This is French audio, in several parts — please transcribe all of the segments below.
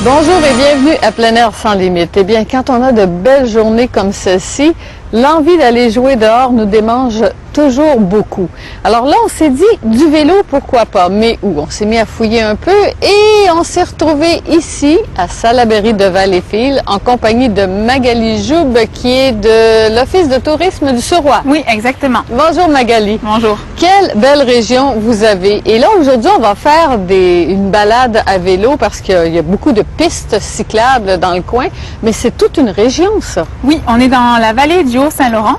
Bonjour et bienvenue à Plein Air sans limite. Eh bien, quand on a de belles journées comme celle-ci, l'envie d'aller jouer dehors nous démange toujours beaucoup. Alors là, on s'est dit, du vélo, pourquoi pas? Mais où? On s'est mis à fouiller un peu et on s'est retrouvé ici, à Salaberry de Valleyfield, en compagnie de Magali Joube, qui est de l'Office de tourisme du Suroît. Oui, exactement. Bonjour Magali. Bonjour. Quelle belle région vous avez. Et là, aujourd'hui, on va faire une balade à vélo parce qu'il y a beaucoup de pistes cyclables dans le coin, mais c'est toute une région, ça. Oui, on est dans la vallée du Haut-Saint-Laurent.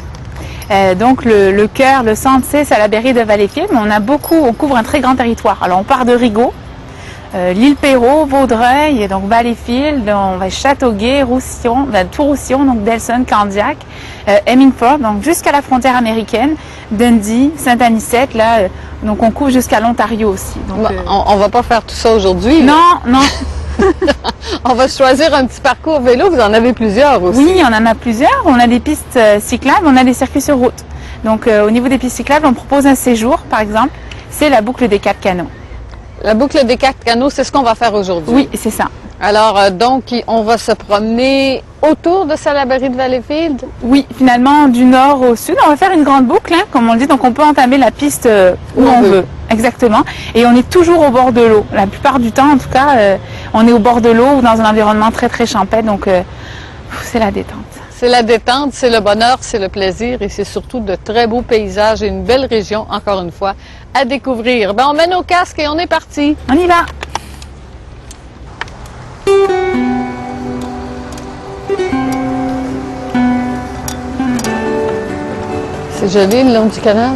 Donc le cœur, le centre, c'est Salaberry de Valleyfield. On couvre un très grand territoire. Alors on part de Rigaud, l'île Perrot, Vaudreuil, et donc Valleyfield, on va Châteauguay, Roussillon, Tout-Roussillon, donc Delson, Candiac, Hemmingford, donc jusqu'à la frontière américaine, Dundee, Saint-Anicette, là, donc on couvre jusqu'à l'Ontario aussi. Donc, on va pas faire tout ça aujourd'hui. Non, non. On va choisir un petit parcours vélo, vous en avez plusieurs aussi. Oui, on en a plusieurs. On a des pistes cyclables, on a des circuits sur route. Donc au niveau des pistes cyclables, on propose un séjour, par exemple, c'est la boucle des 4 canaux. La boucle des 4 canaux, c'est ce qu'on va faire aujourd'hui. Oui, c'est ça. Alors, donc, on va se promener autour de Salaberry de Valleyfield? Oui, finalement, du nord au sud. On va faire une grande boucle, hein, comme on le dit. Donc, on peut entamer la piste où on veut. Exactement. Et on est toujours au bord de l'eau. La plupart du temps, en tout cas, on est au bord de l'eau ou dans un environnement très, très champêtre. Donc, c'est la détente. C'est la détente, c'est le bonheur, c'est le plaisir et c'est surtout de très beaux paysages et une belle région, encore une fois, à découvrir. Ben, on met nos casques et on est parti. On y va. C'est joli le long du canal.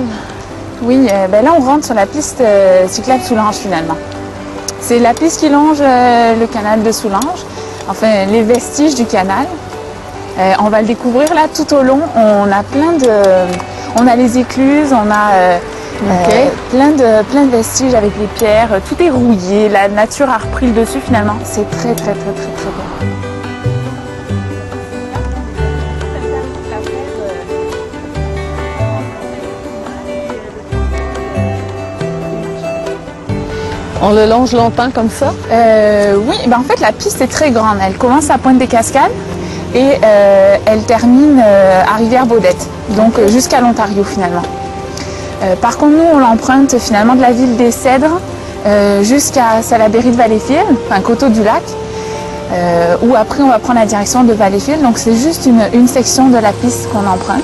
Oui, ben là on rentre sur la piste cyclable Soulanges finalement. C'est la piste qui longe le canal de Soulanges, enfin les vestiges du canal. On va le découvrir là tout au long. On a les écluses, on a plein de vestiges avec les pierres. Tout est rouillé, la nature a repris le dessus finalement. C'est très très très très très bien. On le longe longtemps comme ça? Oui, ben en fait la piste est très grande. Elle commence à Pointe-des-Cascades et elle termine à Rivière-Baudette, donc jusqu'à l'Ontario finalement. Par contre, nous on l'emprunte finalement de la ville des Cèdres jusqu'à Salaberry de Valleyfield, enfin Coteau du Lac, où après on va prendre la direction de Valleyfield. Donc c'est juste une section de la piste qu'on emprunte.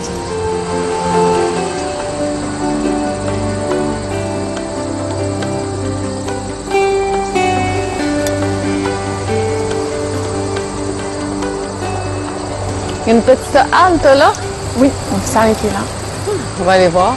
Il y a une petite halte là? Oui, on peut s'arrêter là. On va aller voir.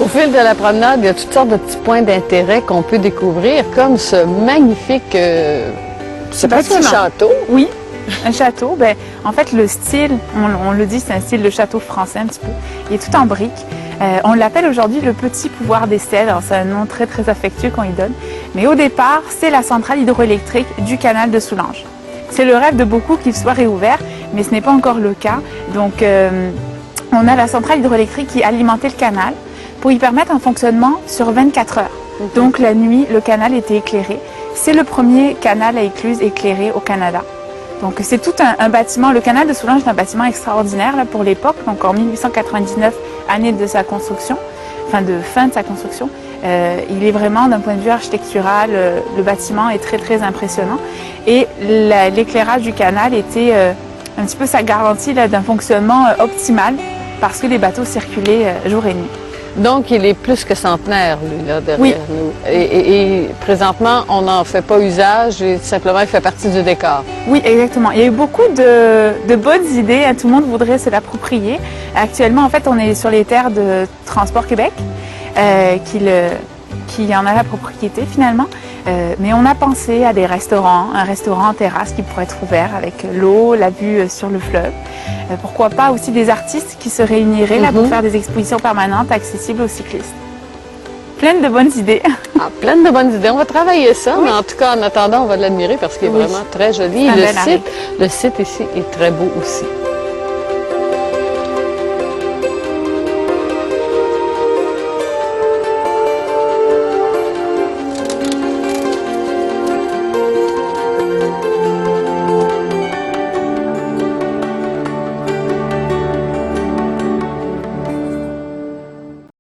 Au fil de la promenade, il y a toutes sortes de petits points d'intérêt qu'on peut découvrir, comme ce magnifique c'est pas un château. Oui, un château. Ben, en fait, le style, on le dit, c'est un style de château français un petit peu. Il est tout en briques. On l'appelle aujourd'hui le petit pouvoir des Cèdres. C'est un nom très très affectueux qu'on y donne. Mais au départ, c'est la centrale hydroélectrique du canal de Soulanges. C'est le rêve de beaucoup qu'il soit réouvert, mais ce n'est pas encore le cas. Donc, on a la centrale hydroélectrique qui alimentait le canal pour y permettre un fonctionnement sur 24 heures. Donc la nuit, le canal était éclairé. C'est le premier canal à écluse éclairé au Canada. Donc c'est tout un bâtiment. Le canal de Soulanges est un bâtiment extraordinaire là, pour l'époque. Donc en 1899, année de sa construction, fin de sa construction. Il est vraiment, d'un point de vue architectural, le bâtiment est très très impressionnant. Et l'éclairage du canal était un petit peu sa garantie d'un fonctionnement optimal parce que les bateaux circulaient jour et nuit. Donc, il est plus que centenaire, lui, là, derrière Oui. nous. Et présentement, on n'en fait pas usage et simplement, il fait partie du décor. Oui, exactement. Il y a eu beaucoup de bonnes idées. Tout le monde voudrait se l'approprier. Actuellement, en fait, on est sur les terres de Transport Québec, qui en a la propriété finalement. Mais on a pensé à des restaurants, un restaurant en terrasse qui pourrait être ouvert avec l'eau, la vue sur le fleuve. Pourquoi pas aussi des artistes qui se réuniraient là pour faire des expositions permanentes accessibles aux cyclistes. Plein de bonnes idées. Ah, plein de bonnes idées. On va travailler ça, mais en tout cas, en attendant, on va l'admirer parce qu'il est vraiment très joli. C'est un bel arrêt. Le site ici est très beau aussi.